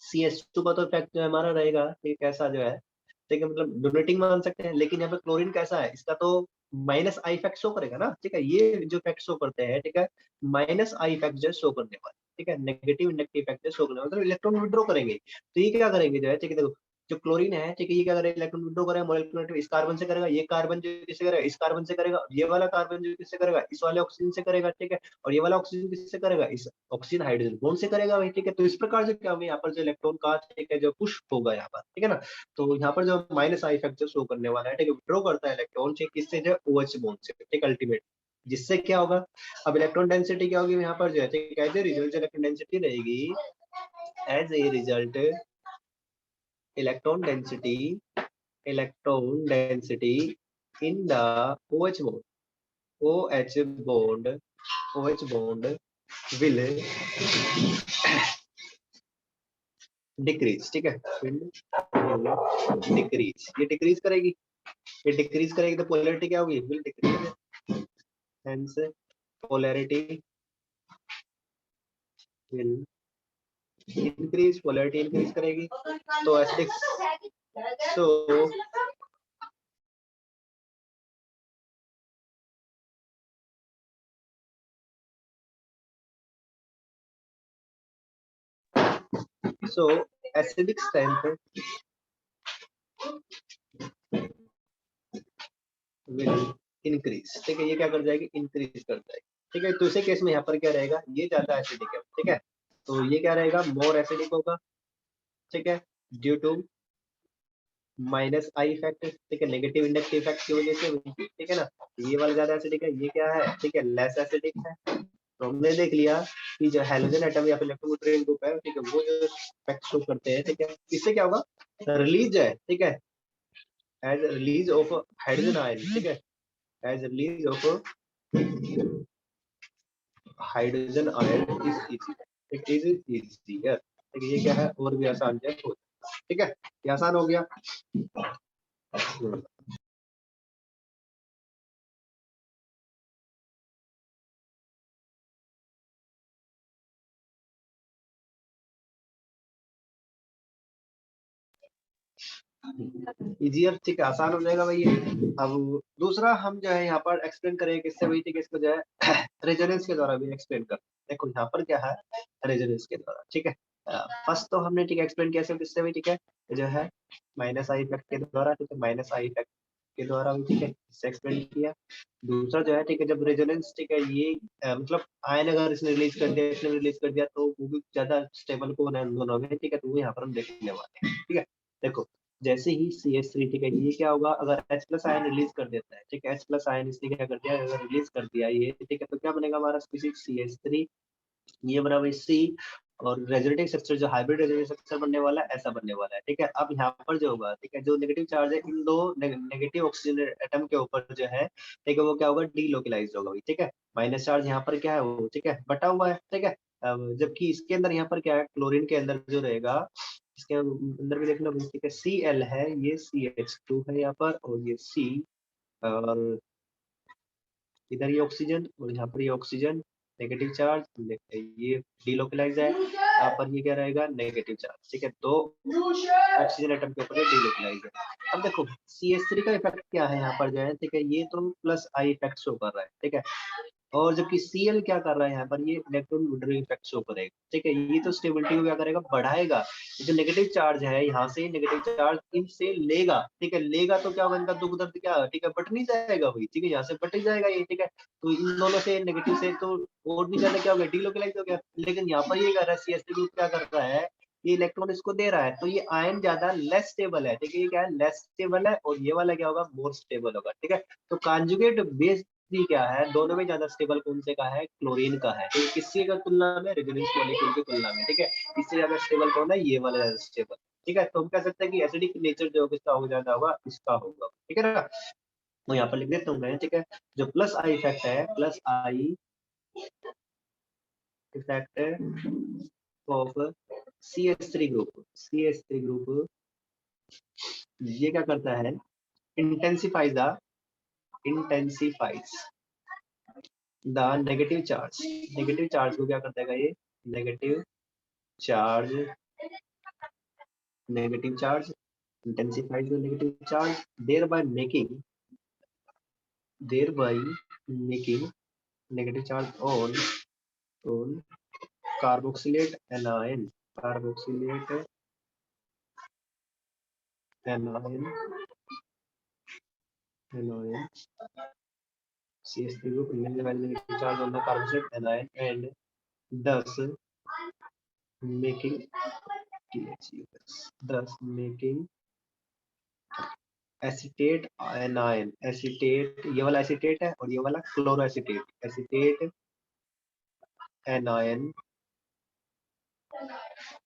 CH2 का तो इफेक्ट जो हमारा रहेगा, ठीक है, कैसा जो है, ठीक है, मतलब डोनेटिंग मान सकते हैं, लेकिन यहाँ पे क्लोरीन कैसा है, इसका तो माइनस आई इफेक्ट शो करेगा ना, ठीक है, ये जो इफेक्ट शो करते हैं, ठीक है, माइनस आई इफेक्ट जो शो करने वाले, ठीक है, नेगेटिव इंडक्टिव इफेक्ट शो करने वाले, मतलब इलेक्ट्रॉन विड्रॉ करेंगे। तो ये क्या करेंगे जो है, ठीक है, देखो जो क्लोरीन है, ठीक है, ये क्या करेगा, इलेक्ट्रॉन विड्रॉ करेगा, मॉलिक्यूलर इस कार्बन से करेगा, ये कार्बन जो किससे करेगा, इस कार्बन से करेगा, ये वाला कार्बन जो किससे करेगा, इस वाले ऑक्सीजन से करेगा, ठीक है, और ये वाला ऑक्सीजन किससे करेगा, इस ऑक्सीजन हाइड्रोजन बॉन्ड से करेगा भाई, ठीक है। तो इस प्रकार से क्या होगा, यहाँ पर जो इलेक्ट्रॉन का ठीक है जो पुश होगा यहाँ पर, ठीक है ना, तो यहाँ पर जो माइनस आई इफेक्ट जो शो करने वाला है, ठीक है, विड्रॉ करता है इलेक्ट्रॉन ठीक किससे, जो OH बॉन्ड से, ठीक अल्टीमेट, जिससे क्या होगा, अब इलेक्ट्रॉन डेंसिटी क्या होगी यहाँ पर जो है, ठीक है, एज ए रिजल्ट जो इलेक्ट्रॉन डेंसिटी रहेगी, as a result electron density in the OH bond, OH bond will decrease, ठीक है, will decrease, ये डिक्रीज करेगी, ये डिक्रीज करेगी तो पोलैरिटी क्या होगी, will decrease, hence polarity will increase, polarity increase करेगी, तो acidic, so acidic strength will increase, ठीक है, ये क्या कर जाएगी, इंक्रीज कर जाएगी, ठीक है। तो इसी केस में यहाँ पर क्या रहेगा, ये ज्यादा एसिडिक है, ठीक है, तो ये क्या रहेगा, मोर एसिडिक होगा, ठीक है, due to minus I effect, ठीक है, नेगेटिव इंडक्टिव इफेक्ट की वजह से, ठीक है ना। ये वाला ज्यादा एसिडिक है, ये क्या है, ठीक है, लेस एसिडिक है। तो हमने देख लिया कि जो हैलोजन एटम या फिर इलेक्ट्रोनेगेटिव ग्रुप है, ठीक है, वो जो इफेक्ट शो करते हैं, ठीक है, इससे क्या होगा, रिलीज है, ठीक है, as release of hydrogen ion, ठीक है, as release of hydrogen ion is easy, it is easier, ठीक है, ये क्या है, और भी आसान है, ठीक है, ये आसान हो गया। इजियर, ठीक है, आसान हो जाएगा भाई ये। अब दूसरा हम जो है यहाँ पर एक्सप्लेन करेंगे किससे भाई, ठीक है, इसको जो है रेजोनेंस के द्वारा भी एक्सप्लेन कर, देखो यहाँ पर क्या है, रेजोनेंस के द्वारा, ठीक है। फर्स्ट तो हमने ठीक है एक्सप्लेन किया सिर्फ इससे भी, ठीक है, जो है माइनस आई इफेक्ट के द्वारा, ठीक है, माइनस आई इफेक्ट के द्वारा भी, ठीक है, इससे एक्सप्लेन किया। दूसरा जो है, ठीक है, जब रेजोनेंस, ठीक है, ये मतलब आयन अगर इसने रिलीज कर दिया, इसने रिलीज कर दिया, तो वो भी ज्यादा स्टेबल कौन है दोनों में, ठीक है, तो वो यहाँ पर हम देखने वाले हैं, ठीक है। देखो जैसे ही CH3, ठीक है, ये क्या होगा, अगर H प्लस आयन रिलीज कर देता है, ठीक है, H प्लस आयन इसने क्या कर दिया, अगर रिलीज कर दिया ये, ठीक है, तो क्या बनेगा हमारा स्पीसीज CH3, ये बराबर C, और रेजोनेटिंग स्ट्रक्चर जो हाइब्रिड रेजोनेटिंग स्ट्रक्चर बनने वाला है, ऐसा बनने वाला है, ठीक है। अब यहाँ पर जो होगा, ठीक है, जो नेगेटिव चार्ज है इन दो नेगेटिव ऑक्सीजन एटम के ऊपर जो है, ठीक है, वो क्या होगा, डीलोकलाइज होगा, ठीक है। माइनस चार्ज यहाँ पर क्या है, वो ठीक है बटा हुआ है, ठीक है। जबकि इसके अंदर यहाँ पर क्या है, क्लोरीन के अंदर जो रहेगा, इसके अंदर भी देखना, ठीक है, Cl है, ये CH2 है यहाँ पर, और ये C, और इधर ये ऑक्सीजन, और यहाँ पर ये ऑक्सीजन नेगेटिव चार्ज, ये डीलोकलाइज है, यहाँ पर ये क्या रहेगा, नेगेटिव चार्ज, ठीक है, तो ऑक्सीजन एटम के ऊपर ये डीलोकलाइज है। अब देखो CH3 का इफेक्ट क्या है यहाँ पर जो है, ठीक है, ये तो प्लस आई इफेक्ट शो कर रहा है, ठीक है, और जबकि Cl क्या कर रहा है यहाँ पर, ये इलेक्ट्रॉन विड्रॉइंग इफेक्ट शो करेगा, ठीक है, ये तो स्टेबिलिटी को क्या करेगा, बढ़ाएगा। जो नेगेटिव चार्ज है यहाँ से नेगेटिव चार्ज इनसे लेगा, ठीक है, लेगा तो क्या बनता, दुख दर्द क्या, ठीक है, बट नहीं जाएगा भाई, ठीक है, यहाँ से बट जाएगा ये, ठीक है, तो इन दोनों से नेगेटिव से तो और भी ज्यादा क्या हो गया, डीलोकलाइज हो गया। लेकिन यहाँ पर ये कर रहा है CH3 ग्रुप क्या कर रहा है, ये इलेक्ट्रॉन इसको दे रहा है, तो ये आयन ज्यादा लेस स्टेबल है, ठीक है, ये क्या है, लेस स्टेबल है, और ये वाला क्या होगा, मोर स्टेबल होगा, ठीक है। तो कॉन्जुगेट बेस क्या है, दोनों में ज्यादा स्टेबल कौन से का है, क्लोरीन का है, तो किसकी का तुलना में, रेजोनेंस मॉलिक्यूल की तुलना में, ठीक है, इससे ज्यादा स्टेबल कौन है, ये वाला ज्यादा स्टेबल, ठीक है। तो हम कह सकते हैं कि एसिडिक नेचर जो किसका हो ज्यादा होगा, इसका होगा, ठीक है ना। तो यहाँ पर लिख देता हूँ मैं, ठीक है। जो प्लस आई इफेक्ट है, plus I effect of CH3 group, CH3 group ये क्या करता है, intensifies the negative charge, negative charge को क्या करता है ये, negative charge intensifies the negative charge, thereby making negative charge on carboxylate anion, CH3 group minimize the negative charge on the carboxylate anion and thus making acetate ion, acetate ये वाला एसीटेट है और ये वाला क्लोरोएसीटेट, एसीटेट एनायन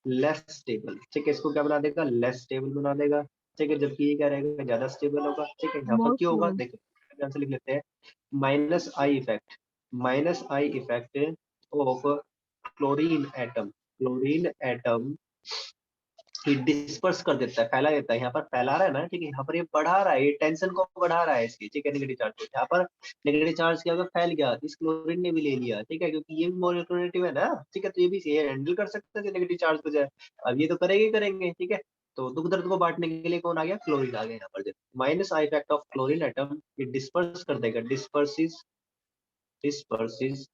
लेस स्टेबल, ठीक है। इसको क्या बना देगा, लेस स्टेबल बना देगा, ठीक है। जबकि ये क्या रहेगा, ज्यादा स्टेबल होगा, ठीक है। यहाँ पर क्यों होगा, देखो ध्यान से लिख लेते हैं, minus I effect of chlorine atom he disperse कर देता है, फैला देता है। यहाँ पर फैला रहा है ना, ठीक है। यहाँ पर ये बढ़ा रहा है, ये टेंशन को बढ़ा रहा है इसकी, ठीक है, नेगेटिव चार्ज को। यहाँ पर नेगेटिव चार्ज क्या होगा, फैल गया, इस क्लोरीन ने भी ले लिया, ठीक है, क्योंकि ये भी मोर इलेक्ट्रोनेगेटिव है ना, ठीक है। तो ये भी हैंडल कर सकते हैं नेगेटिव चार्ज को जाए, अब ये तो करेंगे, ठीक है। तो दुख दर्द को बांटने के लिए कौन आ गया, क्लोरीन आ गया यहाँ पर। Minus I effect of chlorine atom ये डिस्पर्स कर देगा, disperses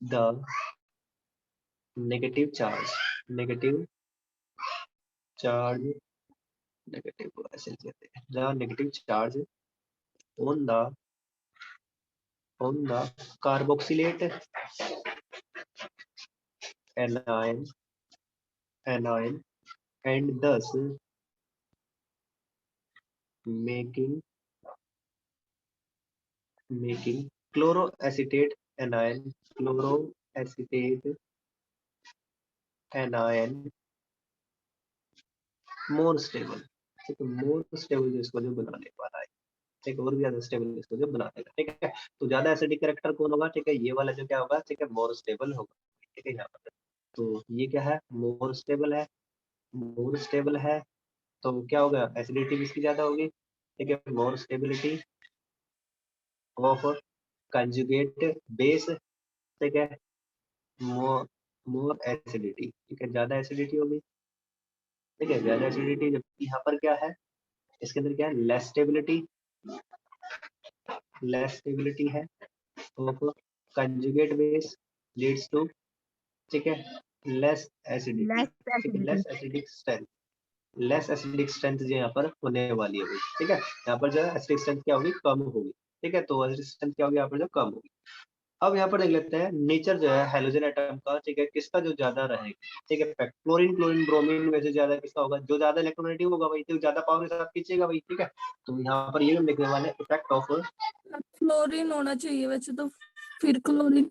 the negative charge on the carboxylate anion and thus making chloroacetate anion more stable, ठीक है। मोर स्टेबल इसको जो बनाने वाला है, ठीक है, और भी ज्यादा स्टेबल इसको जो बना देगा, ठीक है। तो ज्यादा एसिडिक कैरेक्टर कौन होगा, ठीक है, ये वाला जो क्या होगा, ठीक है, मोर स्टेबल होगा, ठीक है। यहाँ पर तो ये क्या है, मोर स्टेबल है, तो क्या होगा, एसिडिटी भी इसकी ज्यादा होगी, ठीक है। More stability of conjugate base, ठीक है, मोर एसिडिटी, ठीक है, ज्यादा एसिडिटी होगी, ठीक है, ज्यादा एसिडिटी। जबकि यहाँ पर क्या है, इसके अंदर क्या है, लेस स्टेबिलिटी है of conjugate base leads to, ठीक है, लेस एसिडिटी, ठीक है, लेस एसिडिक स्ट्रेंथ जो यहाँ पर होने वाली है, ठीक है। यहाँ पर जो है एसिडिक स्ट्रेंथ क्या होगी, कम होगी, ठीक है। तो एसिडिक स्ट्रेंथ क्या होगी यहाँ पर, जो कम होगी। अब यहाँ पर देख लेते हैं नेचर जो है हेलोजन एटम का, ठीक है, किसका जो ज्यादा रहेगा, ठीक है। क्लोरीन ब्रोमीन में से ज्यादा किसका होगा, जो ज्यादा इलेक्ट्रोनेगेटिव होगा वही, तो ज्यादा पावर के साथ खींचेगा वही, ठीक है। तो यहाँ पर ये हम लिखने वाले इफेक्ट ऑफ क्लोरीन होना चाहिए वैसे तो, फिर क्लोरीन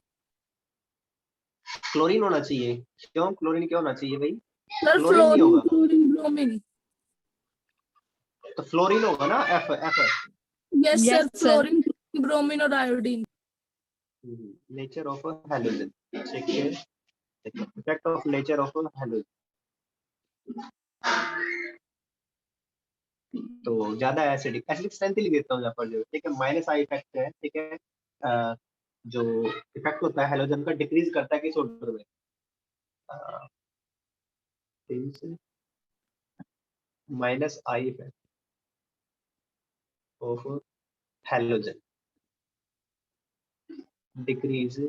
होना चाहिए। क्यों क्लोरीन क्यों होना चाहिए भाई, सर, क्लोरीन नहीं होगा क्लोरीन ब्रोमीन, तो फ्लोरीन होगा ना, F. Yes sir, Yes, sir. Fluorine bromine और आयोडीन। नेचर ऑफ हेलोजन, ठीक है, effect of nature of halogen. तो ज्यादा एसिडिक स्ट्रेंथ लिख देता हूँ यहाँ पर जो, ठीक है। माइनस आई इफेक्ट है, ठीक है, जो इफेक्ट होता है हेलोजन का, डिक्रीज करता है किस ऑर्डर में, minus I effect of halogen decrease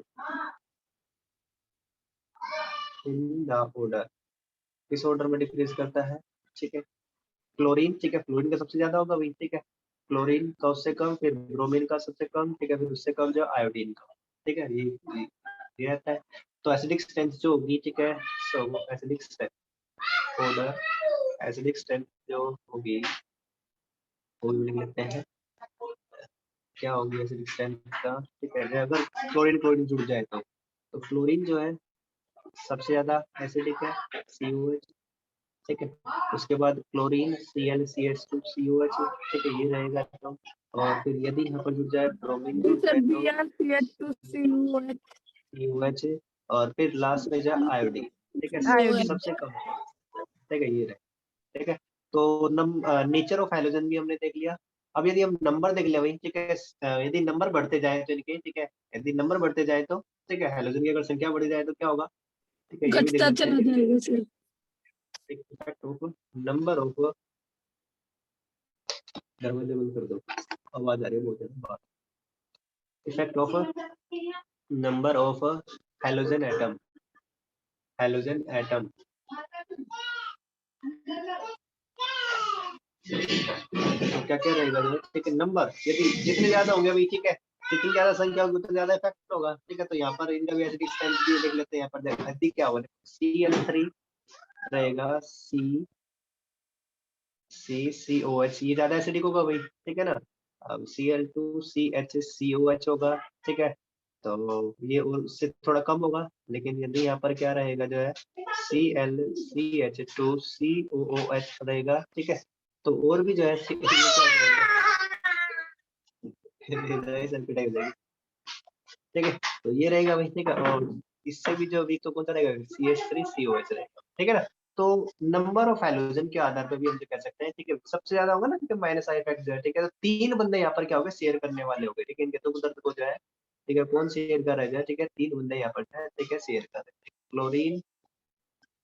in the order, किस ऑर्डर में डिक्रीज करता है, ठीक है। क्लोरीन, ठीक है, फ्लोरीन का सबसे ज्यादा होगा भाई, ठीक है। क्लोरीन का उससे कम, फिर ब्रोमीन का सबसे कम, ठीक है, फिर उससे कम जो आयोडीन का, ठीक है। ये रहता है। तो एसिडिक स्ट्रेंथ जो होगी, ठीक है, सो एसिडिक स्ट्रेंथ जो होगी वो लिख लेते हैं, क्या होगी एसिडिक स्ट्रेंथ का, ठीक है। अगर क्लोरीन जुड़ जाए तो फ्लोरीन जो है सबसे ज्यादा एसिडिक है, COH, ठीक है। उसके बाद क्लोरीन ClCH2COH, ठीक है, ये रहेगा तो। और फिर यदि यहाँ पर जुड़ जाए ब्रोमीन जुड़ सर जाए तो BrCH2COH COH, और फिर लास्ट में जाए आयोडीन, ठीक है, आयोडीन। सबसे कम, ठीक है, ये रहे, ठीक है। तो नेचर ऑफ हैलोजन भी हमने देख लिया। अब यदि हम नंबर देख ले भाई, ठीक है, यदि नंबर बढ़ते जाए तो इनके, ठीक है, यदि नंबर बढ़ते जाए तो, ठीक है, हैलोजन की अगर संख्या बढ़ जाए तो क्या होगा, ठीक है, ये भी देख घटता लेते चला हैं। जाएगा sir. Effect of number of, दरवाजे बंद कर दो, आवाज आ रही है बहुत ज्यादा। Effect of number of halogen atom, halogen atom, तो क्या क्या रहेगा, ठीक है, नंबर यदि जितने ज्यादा होंगे भाई, ठीक है, जितनी ज्यादा संख्या होगी उतना ज्यादा इफेक्ट होगा, ठीक है। तो यहाँ पर इनका भी एसिडिक स्ट्रेंथ भी देख लेते हैं। यहाँ पर एसिडिक क्या होगा, Cl3 रहेगा, CCOH, ये ज्यादा एसिडिक होगा भाई, ठीक है ना। अब Cl2CHCOH होगा, ठीक है, तो ये और उससे थोड़ा कम होगा। लेकिन यदि यहाँ पर क्या रहेगा जो है ClCH2COOH रहेगा, ठीक है। तो और भी जो है ठीक है, तो ये रहेगा भाई, ठीक है। और इससे भी जो वीक तो कौन सा रहेगा, CH3COH रहेगा, ठीक है ना। तो नंबर ऑफ हैलोजन के आधार पर भी हम जो कह सकते हैं, ठीक है, सबसे ज्यादा होगा ना, ठीक है, माइनस आई इफेक्ट जो है, ठीक है। तो 3 बंदे यहाँ पर क्या हो गए, शेयर करने वाले हो गए, ठीक है। इनके तो दर्द को जो है, ठीक है, कौन शेयर कर रहा है, ठीक है, 3 बंदे यहाँ पर है, ठीक है, शेयर कर रहे हैं, क्लोरीन,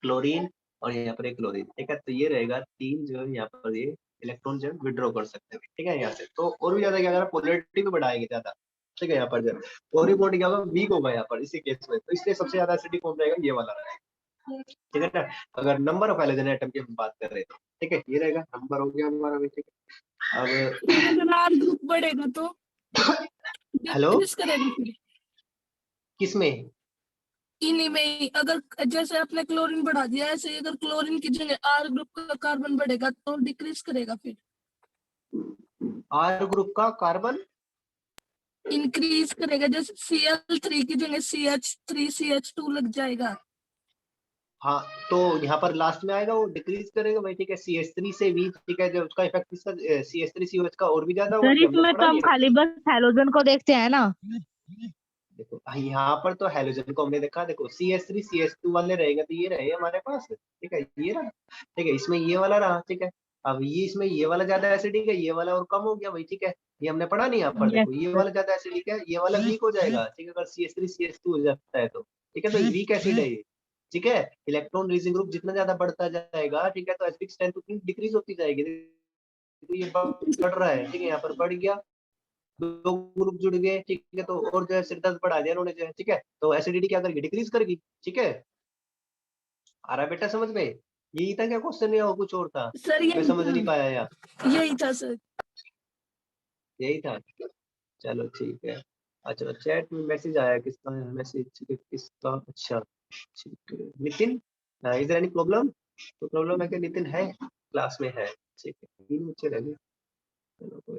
क्लोरीन और यहाँ पर एक क्लोरीन, ठीक है। तो ये रहेगा 3 जो है यहाँ पर ये इलेक्ट्रॉन जो विड्रॉ कर सकते हैं, ठीक है, यहाँ से। तो और भी ज्यादा क्या करें, पोलैरिटी भी बढ़ाएंगे ज्यादा, ठीक है। यहाँ पर जो और बॉन्ड क्या होगा, वीक होगा यहाँ पर इसी केस में, तो इसलिए सबसे ज्यादा एसिडिक फॉर्म रहेगा ये वाला, ठीक है ना। अगर नंबर ऑफ हैलोजन एटम की हम बात कर रहे हैं, ठीक है, ये रहेगा नंबर हो गया हमारा भी, ठीक है। अब अगर आर ग्रुप बढ़ेगा तो हेलो, डिक्रीज करेगा फिर किसमें, इन्हीं में ही। अगर जैसे आपने क्लोरीन बढ़ा दिया, ऐसे ही अगर क्लोरीन की जगह आर ग्रुप का कार्बन बढ़ेगा तो डिक्रीज करेगा, फिर आर ग्रुप का कार्बन इंक्रीज करेगा। जैसे Cl3 की जगह CH3CH2 लग जाएगा। हाँ, तो यहाँ पर लास्ट में आएगा वो डिक्रीज करेगा भाई, ठीक है, CH3 से भी, ठीक है, जो उसका इफेक्ट इसका CH3COH का और भी ज्यादा होगा, सर ये हमने इसमें पढ़ा तो हम नहीं है। खाली बस हैलोजन को देखते हैं ना। देखो यहाँ पर तो हैलोजन को हमने देखा, देखो CH3CH2 वाले रहेंगे तो ये रहे हमारे पास, ठीक है, ये रहा, ठीक है, इसमें ये वाला रहा, ठीक है। अब ये इसमें ये वाला ज्यादा एसिडिक है, ये वाला और कम हो गया भाई, ठीक है, ये हमने पढ़ा नहीं यहाँ पर। यस देखो ये सर। वाला ज्यादा एसिडिक है, ये वाला वीक हो जाएगा, ठीक है, अगर CH3CH2 हो जाता है तो, ठीक है, तो वीक एसिड है ये, ठीक है। इलेक्ट्रॉन रिलीजिंग ग्रुप जितना ज्यादा बढ़ता जाएगा, ठीक है, तो एसिडिक स्ट्रेंथ उतनी डिक्रीज होती जाएगी। तो ये बढ़ रहा है, ठीक है, यहाँ पर बढ़ गया, 2 ग्रुप जुड़ गए, ठीक है, तो और जो है सिर दर्द बढ़ा दिया उन्होंने जो है, ठीक है। तो एसिडिटी क्या करेगी, डिक्रीज करेगी, ठीक है। आ रहा है बेटा समझ में, यही था क्या क्वेश्चन या और कुछ और था, सर मैं समझ नहीं पाया यार, यही था सर। यही था, चलो ठीक है। अच्छा, चैट में मैसेज आया, किसका है मैसेज, किसका, अच्छा ठीक है, Nitin, is there any problem, तो प्रॉब्लम है कि नितिन है क्लास में है, ठीक है, 3 बच्चे रह गए, चलो कोई,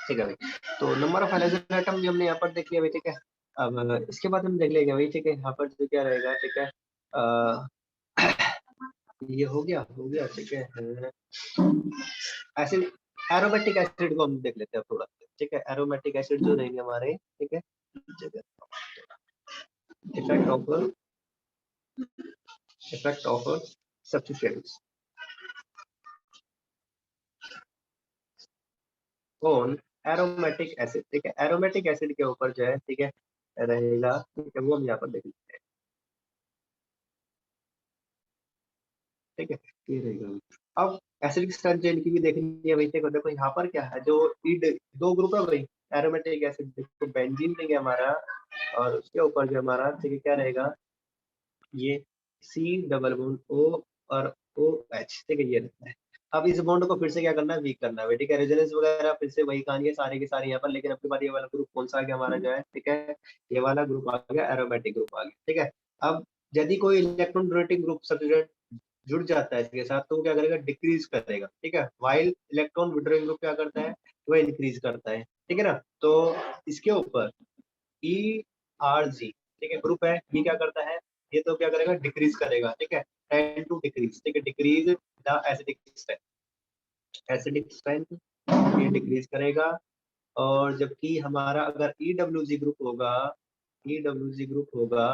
ठीक है भाई। तो नंबर ऑफ हैलोजन एटम भी हमने यहाँ पर देख लिया भाई, ठीक है। अब इसके बाद हम देख लेंगे भाई, ठीक है, यहाँ पर जो क्या रहेगा, ठीक है, ये हो गया, ठीक है। एसिड, एरोमेटिक एसिड को हम देख लेते हैं थोड़ा, ठीक है। एरोमेटिक एसिड जो रहेंगे हमारे, ठीक है, effect of substituents on aromatic acid, ठीक है। एरोमेटिक एसिड के ऊपर जो है, ठीक है, रहेगा, ठीक है, वो हम यहाँ पर देख लेते हैं, ठीक है, ये रहेगा। अब एसिडिक स्ट्रेंथ चेन की भी देखनी है भाई, देखो यहाँ पर क्या है, जो ईड 2 ग्रुप है भाई, एरोमेटिक एसिड, देखो बेंजीन नहीं है हमारा, और उसके ऊपर जो हमारा, ठीक है, क्या रहेगा, ये C डबल बॉन्ड O और OH, ठीक है, ये रहता है। अब इस बॉन्ड को फिर से क्या करना है, वीक करना है, ठीक है। रेजोनेंस वगैरह फिर से वही कहानी है, सारे के सारे यहाँ पर, लेकिन अपनी बार ये वाला ग्रुप कौन सा आ गया हमारा जो है, ठीक है, ये वाला ग्रुप आ गया, एरोमेटिक ग्रुप आ गया, ठीक है। अब यदि कोई इलेक्ट्रॉन डोनेटिंग ग्रुप सब्स्टिट्यूएंट जुड़ जाता है इसके साथ, तो वो क्या करेगा, डिक्रीज करेगा, ठीक है। वाइल इलेक्ट्रॉन विड्रॉइंग ग्रुप क्या करता है, वो इंक्रीज करता है, ठीक है ना। तो इसके ऊपर ERG, ठीक है, ग्रुप है, ये क्या करता है, ये तो क्या करेगा, डिक्रीज करेगा, ठीक है, टेंड टू डिक्रीज, ठीक है, डिक्रीज द एसिडिक स्ट्रेंथ, ये डिक्रीज करेगा। और जबकि हमारा अगर EWG ग्रुप होगा, EWG ग्रुप होगा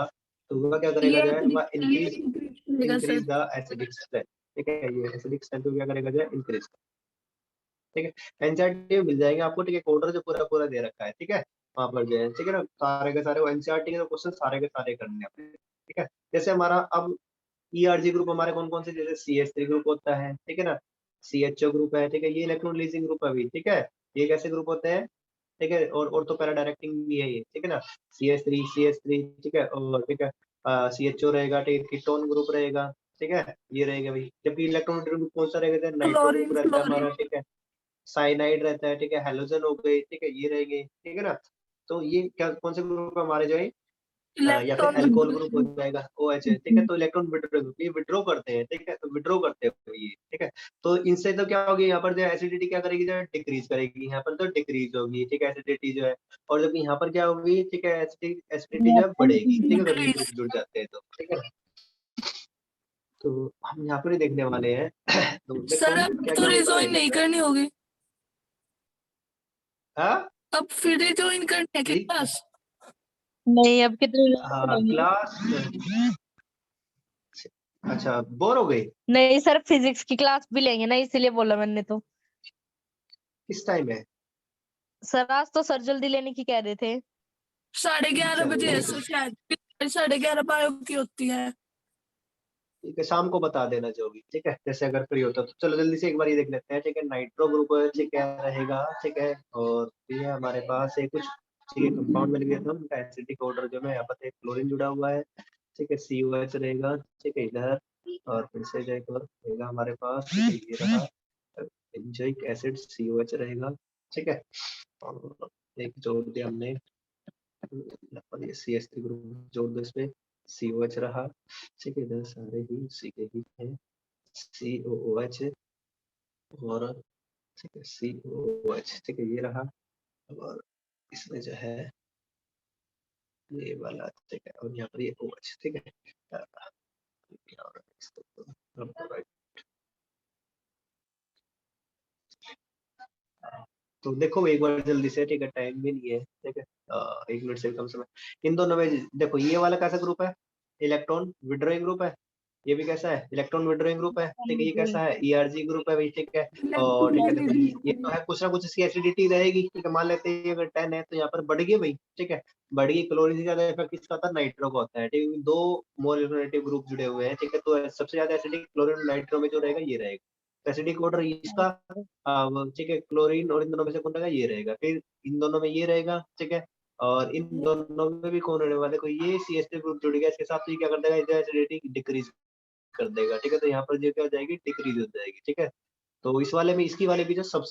तो वह क्या करेगा जो है, वह इंक्रीज द एसिडिक स्ट्रेंथ, ठीक है, ये एसिडिक स्ट्रेंथ को क्या करेगा जो है, इंक्रीज, ठीक है। एनसीईआरटी मिल जाएंगे आपको, ठीक है, कोडर जो पूरा पूरा दे रखा है, ठीक है, वहां पर जो है, ठीक है ना, सारे के सारे एनसीईआरटी के क्वेश्चन सारे के सारे करने हैं अपने, ठीक है। जैसे हमारा अब ERG ग्रुप हमारे कौन कौन से, जैसे CH3 ग्रुप होता है, ठीक है ना, CHO ग्रुप है, ठीक है, ये इलेक्ट्रॉन रिलीजिंग ग्रुप है भी, ठीक है, ये कैसे ग्रुप होते हैं, ठीक है, और तो पैरा डायरेक्टिंग भी है ये, ठीक है ना, CH3, ठीक है, और ठीक है CHO रहेगा, ठीक है, कीटोन ग्रुप रहेगा, ठीक है, ये रहेगा भाई। जबकि इलेक्ट्रॉन ग्रुप कौन सा रहेगा, नाइट्रो ग्रुप रहता है हमारा, ठीक है, साइनाइड रहता है, ठीक है, हेलोजन हो गए, ठीक है, ये रहेंगे, ठीक है ना। तो ये क्या कौन से ग्रुप हमारे जो है, या फिर अल्कोहल ग्रुप हो जाएगा, OH, ठीक है, तो इलेक्ट्रॉन विड्रॉ, ये विड्रॉ करते हैं, ठीक है, तो विड्रॉ करते हैं ये, ठीक है। तो इनसे तो क्या होगी, यहाँ पर जो एसिडिटी क्या करेगी, जो है डिक्रीज करेगी, यहाँ पर तो डिक्रीज होगी, ठीक है, एसिडिटी जो है। और जब यहाँ पर क्या होगी, ठीक है, एसिडिटी जो है बढ़ेगी, ठीक है, अगर ये ग्रुप जुड़ जाते हैं तो, ठीक है। तो हम यहाँ पर ही देखने वाले हैं तो सर अब तो रिजॉइन नहीं करनी होगी, हाँ, अब फिर रिजॉइन करने की क्लास। नहीं अब कितने हाँ क्लास, अच्छा बोर हो गई नहीं सर, फिजिक्स की क्लास भी लेंगे ना, इसीलिए बोला मैंने तो। किस टाइम है, सर आज तो सर जल्दी लेने की कह रहे थे। 11:30 बजे है सर, शायद 11:30 बायो की होती है। ठीक है, शाम को बता देना जो भी, ठीक है, जैसे अगर फ्री होता तो। चलो जल्दी से एक बार ये देख लेते हैं, ठीक है, नाइट्रो ग्रुप ठीक है रहेगा, ठीक है, और ये हमारे पास है कुछ, ठीक है, कंपाउंड मिल गया था उनका एसिडिक ऑर्डर जो है, यहाँ पर क्लोरीन जुड़ा हुआ है, ठीक है, COH रहेगा, ठीक है, इधर, और फिर से जो है रहेगा हमारे पास, ठीक है, ये रहा बेंजोइक एसिड COH रहेगा, ठीक है, और एक जोड़ दिया हमने, ये CH3 ग्रुप जोड़ दो इसमें, COH रहा, ठीक है, इधर सारे ही सीधे ही है, COOH और ठीक है COOH, ठीक है, ये रहा, और इसमें जो है ये वाला, ठीक है, और यहाँ पर ये OH, ठीक है, तो देखो एक बार जल्दी से, ठीक है, टाइम भी नहीं है, ठीक है, 1 मिनट से कम समय। इन दोनों में देखो, ये वाला कैसा ग्रुप है, इलेक्ट्रॉन विड्रॉइंग ग्रुप है, ये भी कैसा है, इलेक्ट्रॉन विड्रॉइंग ग्रुप है, ठीक है, ये कैसा है, ERG ग्रुप है भाई, ठीक है, और ठीक है, देखो ये तो है कुछ ना कुछ इसकी एसिडिटी रहेगी, ठीक है, मान लेते हैं अगर 10 है तो यहाँ पर बढ़ गई भाई, ठीक है, बढ़ गई, क्लोरीन से ज्यादा इफेक्ट किसका होता है, नाइट्रो का होता है, ठीक है, 2 मोर यूनिटेटिव ग्रुप जुड़े हुए हैं, ठीक है, तो सबसे ज्यादा एसिडिक क्लोरीन नाइट्रो में जो रहेगा ये रहेगा, एसिडिक ऑर्डर इसका, ठीक है, क्लोरीन और इन दोनों में से कौन रहेगा, ये रहेगा, फिर इन दोनों में ये रहेगा, ठीक है, और इन दोनों में भी कौन रहने वाले, कोई ये CH3 ग्रुप जुड़ गया, इसके साथ तो ये क्या कर देगा, इधर एसिडिटी डिक्रीज कर देगा, ठीक है, तो यहाँ पर जो क्या हो जाएगी, डिक्रीज हो जाएगी, ठीक है। तो इस वाले में इसकी वाले भी जो सबसे